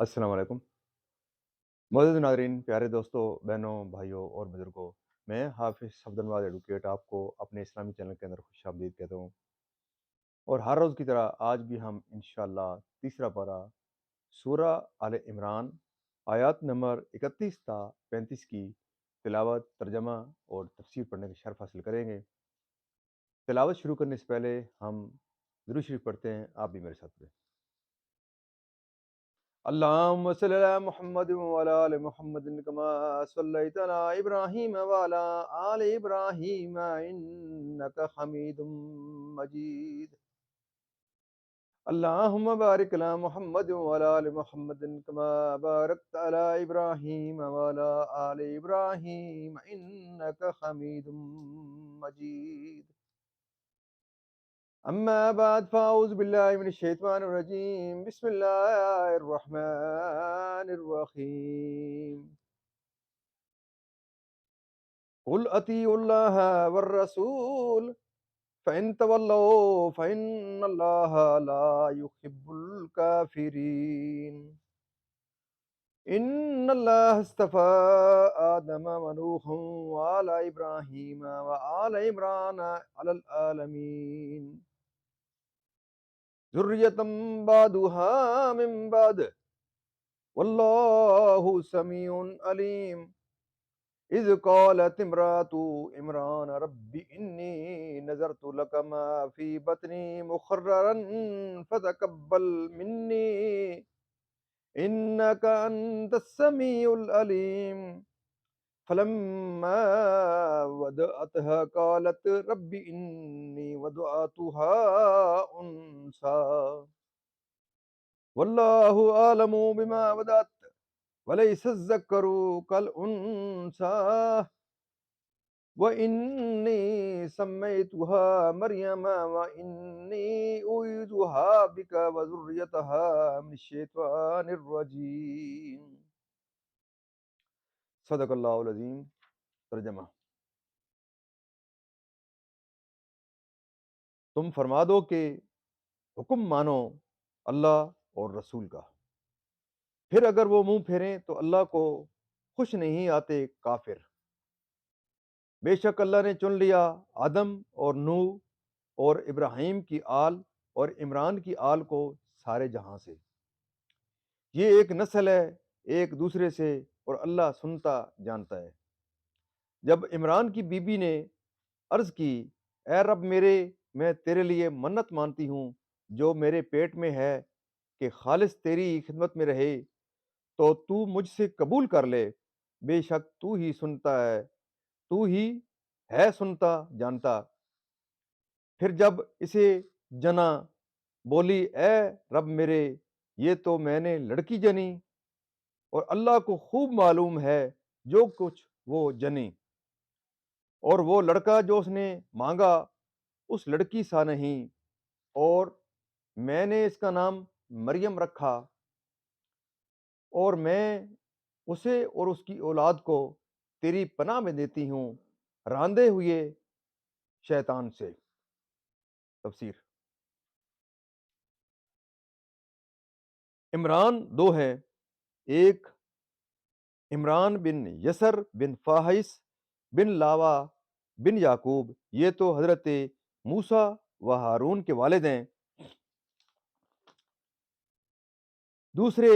السلام علیکم معزز ناظرین، پیارے دوستوں، بہنوں، بھائیوں اور بزرگوں، میں حافظ صفدر نواز ایڈوکیٹ آپ کو اپنے اسلامی چینل کے اندر خوش آمدید کہتا ہوں۔ اور ہر روز کی طرح آج بھی ہم انشاءاللہ تیسرا پارہ سورہ آل عمران آیات نمبر 31 تا 35 کی تلاوت، ترجمہ اور تفسیر پڑھنے کا شرف حاصل کریں گے۔ تلاوت شروع کرنے سے پہلے ہم درود شریف پڑھتے ہیں، آپ بھی میرے ساتھ پڑھیں۔ اللهم صل على محمد وعلى آل محمد كما صليت على إبراهيم وعلى آل إبراهيم إنك حميد مجيد. اللهم بارك على محمد وعلى آل محمد كما باركت على إبراهيم وعلى آل إبراهيم إنك حميد مجيد. أما بعد فأعوذ بالله من الشيطان الرجيم. بسم الله الرحمن الرحيم. قل أطيعوا الله والرسول فإن تولوا فإن الله لا يحب الكافرين. إن الله اصطفى آدم ونوحا وآل إبراهيم وآل عمران على العالمين ذرية بعضها من بعض والله سميع عليم. إذ قالت امرأة عمران رب إني نذرت لك ما في بطني محررا فتقبل مني إنك أنت السميع العليم. فلما وضعتها قالت رب إني وضعتها أنثى والله أعلم بما وضعت وليس الذكر كالأنثى وإني سميتها مريم وإني أعيذها بك وذريتها من الشيطان الرجيم. صدق اللہ العظیم. ترجمہ: تم فرما دو کہ حکم مانو اللہ اور رسول کا، پھر اگر وہ منہ پھیریں تو اللہ کو خوش نہیں آتے کافر. بے شک اللہ نے چن لیا آدم اور نوح اور ابراہیم کی آل اور عمران کی آل کو سارے جہاں سے. یہ ایک نسل ہے ایک دوسرے سے، اور اللہ سنتا جانتا ہے. جب عمران کی بیوی نے عرض کی، اے رب میرے، میں تیرے لیے منت مانتی ہوں جو میرے پیٹ میں ہے کہ خالص تیری خدمت میں رہے، تو مجھ سے قبول کر لے. بے شک تو ہی سنتا ہے، تو ہی ہے سنتا جانتا. پھر جب اسے جنا بولی، اے رب میرے، یہ تو میں نے لڑکی جنی، اور اللہ کو خوب معلوم ہے جو کچھ وہ جنی، اور وہ لڑکا جو اس نے مانگا اس لڑکی سا نہیں، اور میں نے اس کا نام مریم رکھا، اور میں اسے اور اس کی اولاد کو تیری پناہ میں دیتی ہوں راندے ہوئے شیطان سے. تفسیر: عمران دو ہیں، ایک عمران بن یسر بن فاحش بن لاوا بن یعقوب، یہ تو حضرت موسیٰ و ہارون کے والد ہیں. دوسرے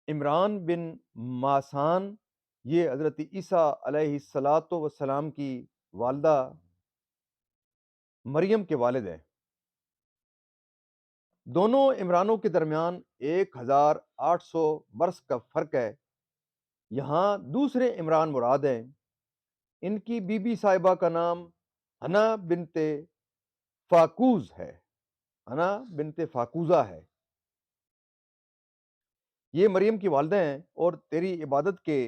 عمران بن ماسان، یہ حضرت عیسیٰ علیہ السلام کی والدہ مریم کے والد ہیں. دونوں عمرانوں کے درمیان 1800 برس کا فرق ہے. یہاں دوسرے عمران مراد ہیں. ان کی بی بی صاحبہ کا نام حنا بنت فاکوز ہے، حنا بنت فاکوزہ ہے. یہ مریم کی والدہ ہیں، اور تیری عبادت کے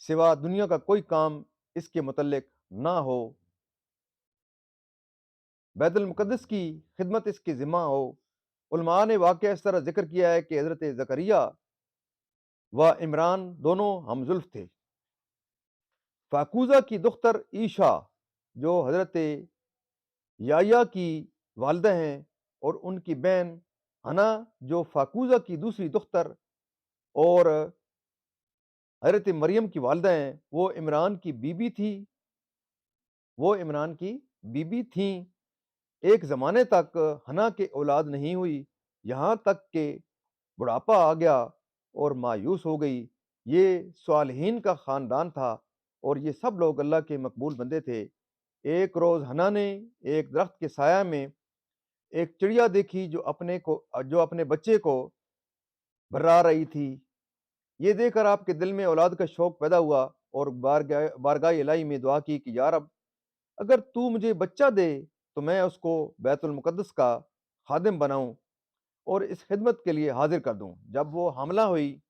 سوا دنیا کا کوئی کام اس کے متعلق نہ ہو. بیت المقدس کی خدمت اس کے ذمہ ہو. علماء نے واقعہ اس طرح ذکر کیا ہے کہ حضرت زکریا و عمران دونوں ہم زلف تھے. فاکوزہ کی دختر عیشا جو حضرت یحییٰ کی والدہ ہیں، اور ان کی بہن हना जो फाकूज़ा की दूसरी दुख्तर और हज़रत मरियम की वालिदा हैं, वो इमरान की बीबी थीं। एक ज़माने तक हना की औलाद नहीं हुई, यहाँ तक कि बुढ़ापा आ गया और मायूस हो गई। ये सालिहीन का ख़ानदान था और ये सब लोग अल्लाह के मकबूल बंदे थे। एक रोज़ हना ने एक दरख्त के साया में एक चिड़िया देखी जो अपने बच्चे को भर्रा रही थी। ये देखकर आपके दिल में औलाद का शौक पैदा हुआ और बारगाह इलाही में दुआ की कि या रब, अगर तू मुझे बच्चा दे तो मैं उसको बैतुल मुक़द्दस का खादिम बनाऊं और इस खिदमत के लिए हाजिर कर दूं। जब वो हामला हुई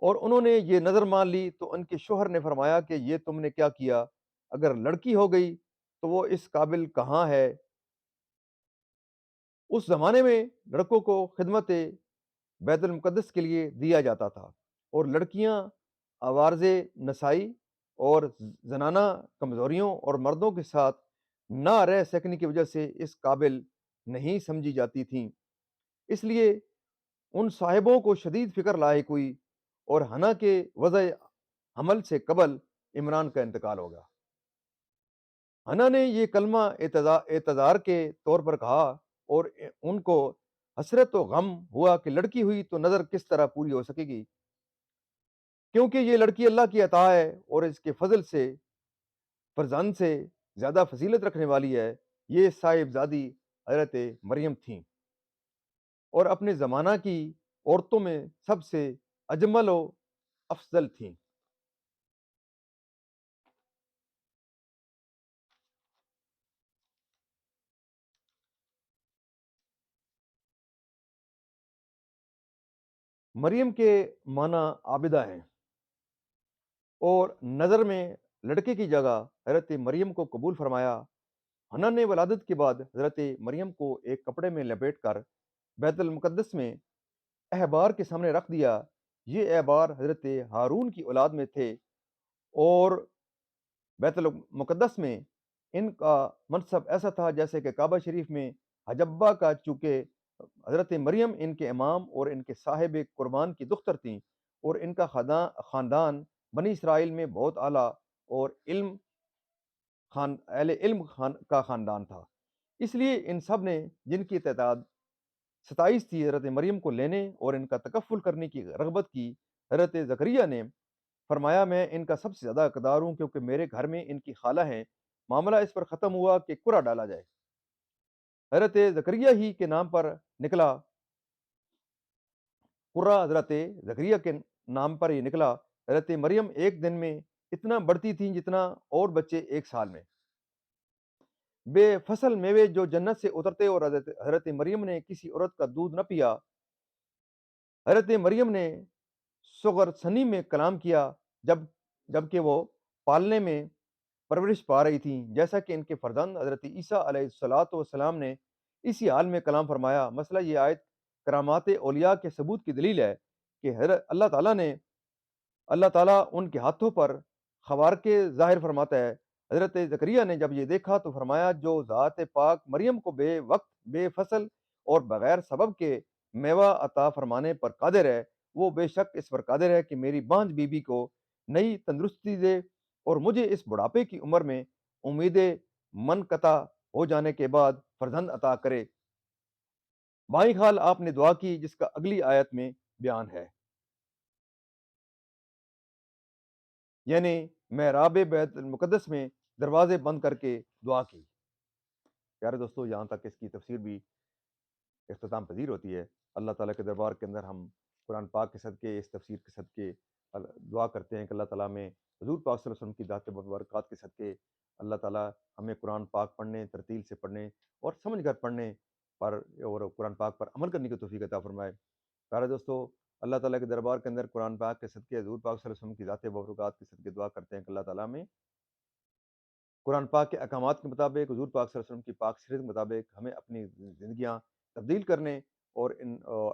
और उन्होंने ये नज़र मान ली तो उनके शोहर ने फरमाया कि ये तुमने क्या किया? अगर लड़की हो गई तो वो इस काबिल कहाँ है? उस ज़माने में लड़कों को खिदमत बैतुल मुक़द्दस के लिए दिया जाता था और लड़कियां आवाज़ नसाई और ज़नाना कमज़ोरियों और मर्दों के साथ ना रह सकने की वजह से इस काबिल नहीं समझी जाती थीं। इसलिए उन साहिबों को शदीद फ़िक्र लाहिक हुई और हना के वज़ह हमल से कबल इमरान का इंतकाल हो गया। हना ने ये कलमा एतज़ार के तौर पर कहा और उनको हसरत व गम हुआ कि लड़की हुई तो नज़र किस तरह पूरी हो सकेगी, क्योंकि ये लड़की अल्लाह की अता है और इसके फजल से फरजंद से ज़्यादा फजीलत रखने वाली है। ये साहिबजादी हज़रत मरियम थीं और अपने ज़माना की औरतों में सबसे अजमल व अफ़ज़ल थीं। मरियम के माना आबिदा हैं और नज़र में लड़के की जगह हज़रत मरियम को कबूल फरमाया। हन्ना ने वलादत के बाद हज़रत मरियम को एक कपड़े में लपेटकर बैतुल मुक़द्दस में अहबार के सामने रख दिया। ये अहबार हज़रत हारून की औलाद में थे और बैतुल मुक़द्दस में इनका मनसब ऐसा था जैसे कि काबा शरीफ में हजब्बा का, चूँकि हज़रत मरियम इनके इमाम और इनके साहिब कुर्बान की दुख्तर थीं और इनका ख़ानदान बनी इसराइल में बहुत आला और अहले इल्म का ख़ानदान था। इसलिए इन सब ने, जिनकी तादाद 27 थी, हज़रत मरियम को लेने और इनका तकफ़ुल करने की रग़बत की। हज़रत ज़करिया ने फरमाया, मैं इनका सबसे ज़्यादा हकदार हूँ क्योंकि मेरे घर में इनकी खाला हैं। मामला इस पर ख़त्म हुआ कि कुर्रा डाला जाए। हज़रत ज़करिया ही के नाम पर निकला कुर्रा, हज़रत ज़करिया के नाम पर ही निकला। हज़रत मरियम एक दिन में इतना बढ़ती थीं जितना और बच्चे एक साल में। बेफसल मेवे जो जन्नत से उतरते और हज़रत मरियम ने किसी औरत का दूध न पिया। हज़रत मरियम ने सुग़र सनी में कलाम किया जब जबकि वो पालने में परवरिश पा रही थीं, जैसा कि इनके फ़र्जंद हज़रत ईसा अलैहिस्सलातु वस्सलाम ने इसी हाल में कलाम फरमाया। मसला ये आयत करामात औलिया के सबूत की दलील है कि अल्लाह ताला उनके हाथों पर ख़वारक़ ज़ाहिर फरमाता है। हज़रत ज़करिया ने जब ये देखा तो फरमाया, जो ज़ात पाक मरियम को बेवक़्त, बेफ़सल और बग़ैर सबब के मेवा अता फरमाने पर क़ादिर है, वो बेशक इस पर क़ादिर है कि मेरी बांझ बीबी को नई तंदुरुस्ती दे और मुझे इस बुढ़ापे की उम्र में उम्मीदें मनक़ता हो जाने के बाद फ़र्जंद अता करे। बाईं खाल आपने दुआ की जिसका अगली आयत में बयान है। यानी मेहराब बैतुल मुक़द्दस में दरवाज़े बंद करके दुआ की। प्यारे दोस्तों, यहाँ तक इसकी तफ़सीर भी इख्तिताम पज़ीर होती है। अल्लाह ताला के दरबार के अंदर हम कुरान पाक के सदक़े, इस तफ़सीर के सदक़े दुआ करते हैं कि अल्लाह ताला हमें हुज़ूर पाक सल्लल्लाहु अलैहि वसल्लम की ज़ात मुबारकात के सदक़े अल्लाह ताला हमें कुरान पाक पढ़ने, तरतील से पढ़ने और समझ कर पढ़ने पर और कुरान पाक पर अमल करने की तौफ़ीक़ अता फ़रमाए। प्यारे दोस्तों, अल्लाह ताला के दरबार के अंदर कुरान पाक के सदक़े हुज़ूर पाक सल्लल्लाहु अलैहि वसल्लम की ज़ात मुबारकात के सदक़े दुआ करते हैं कि अल्लाह ताला हमें कुरान पाक के अहकामात के मुताबिक, हुज़ूर पाक सल्लल्लाहु अलैहि वसल्लम की पाक सीरत के मुताबिक हमें अपनी ज़िंदगियाँ तब्दील करने और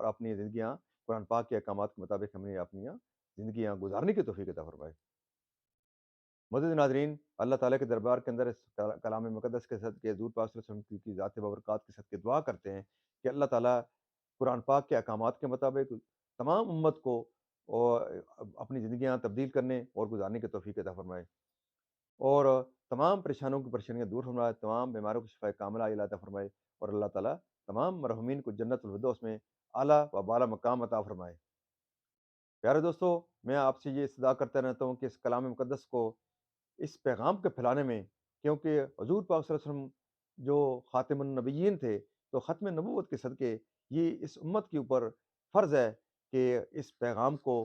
अपनी ज़िंदगियाँ कुरान पाक के अहकामात के मुताबिक हमें अपनी ज़िंदगियाँ गुज़ारने की तौफ़ीक़ अता फ़रमाए। मज़ीद नाज़रीन, अल्लाह ताला के दरबार के अंदर इस कलाम मुक़द्दस के सदक़े हज़ूर पाक सल्लल्लाहु अलैहि वसल्लम की ज़ात बरक़ात के सदक़े दुआ करते हैं कि अल्लाह ताला कुरान पाक के अहकामात के मुताबिक तमाम उम्मत को अपनी ज़िंदगियाँ तब्दील करने और गुज़ारने की तौफ़ीक अता फ़रमाए और तमाम परेशानों की परेशानियाँ दूर फरमाए, तमाम बीमारों को शिफ़ाए कामिला अता फ़रमाए और अल्लाह ताला तमाम मरहूमीन को जन्नतुल फिरदौस में आला व बाला मकाम अता फ़रमाए। प्यारे दोस्तों, मैं आपसे ये इस्तदा करता रहता हूँ कि इस कलाम मुक़द्दस को इस पैगाम को फैलाने में, क्योंकि हज़ूर पाक सल्लल्लाहु अलैहि वसल्लम जो ख़ातिमुन नबिय्यीन थे, तो ख़त्म नबुव्वत के सदक़े ये इस उम्मत के ऊपर फ़र्ज़ है कि इस पैगाम को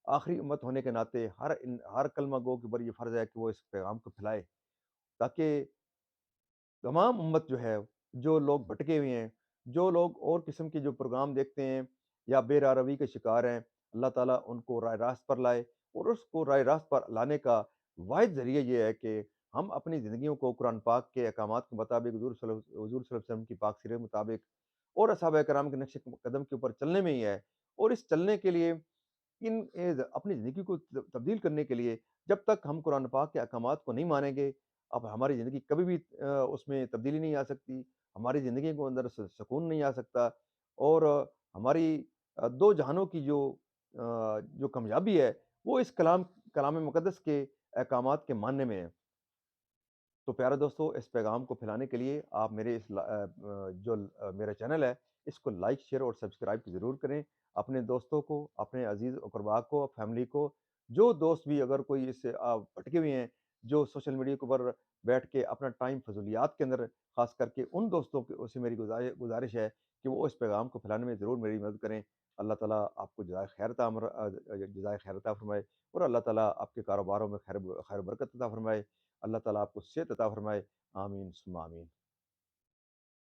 आखिरी उम्मत होने के नाते हर कलमा गो के ऊपर ये फ़र्ज़ है कि वो इस पैगाम को फैलाए, ताकि तमाम उम्मत जो है, जो लोग भटके हुए हैं, जो लोग और किस्म के जो प्रोग्राम देखते हैं या बेरारवी के शिकार हैं, अल्लाह ताला उनको राह रास्त पर लाए और उसको राह रास्त पर लाने का वाहिद ज़रिया ये है कि हम अपनी ज़िंदगियों को कुरान पाक के अहकामात के मुताबिक हुज़ूर सल्लल्लाहु अलैहि वसल्लम की पाक सीरत के मुताबिक और असहाबाए कराम के नक्श कदम के ऊपर चलने में ही है और इस चलने के लिए अपनी ज़िंदगी को तब्दील करने के लिए जब तक हम कुरान पाक के अहकामात को नहीं मानेंगे, अब हमारी ज़िंदगी कभी भी उसमें तब्दीली नहीं आ सकती, हमारी ज़िंदगी को अंदर सुकून नहीं आ सकता और हमारी दो जहानों की जो कामयाबी है, वो इस कलाम मुक़द्दस के अहकामात के मानने में है। तो प्यारे दोस्तों, इस पैगाम को फैलाने के लिए आप मेरा चैनल है, इसको लाइक, शेयर और सब्सक्राइब ज़रूर करें। अपने दोस्तों को, अपने अज़ीज़-ओ-क़रबा को, फैमिली को, जो दोस्त भी अगर कोई इससे भटके हुए हैं, जो सोशल मीडिया के ऊपर बैठ के अपना टाइम फ़ज़ूलियात के अंदर ख़ास करके उन दोस्तों को से मेरी गुज़ारिश है कि वो इस पैगाम को फैलाने में ज़रूर मेरी मदद करें। अल्लाह ताला आपको जज़ाए खैर अता फ़रमाए और अल्लाह ताला आपके कारोबारों में खैर बरकत अता फ़रमाए। अल्लाह ताला आपको सेहत अता फ़रमाए। आमीन सुम्मा आमीन।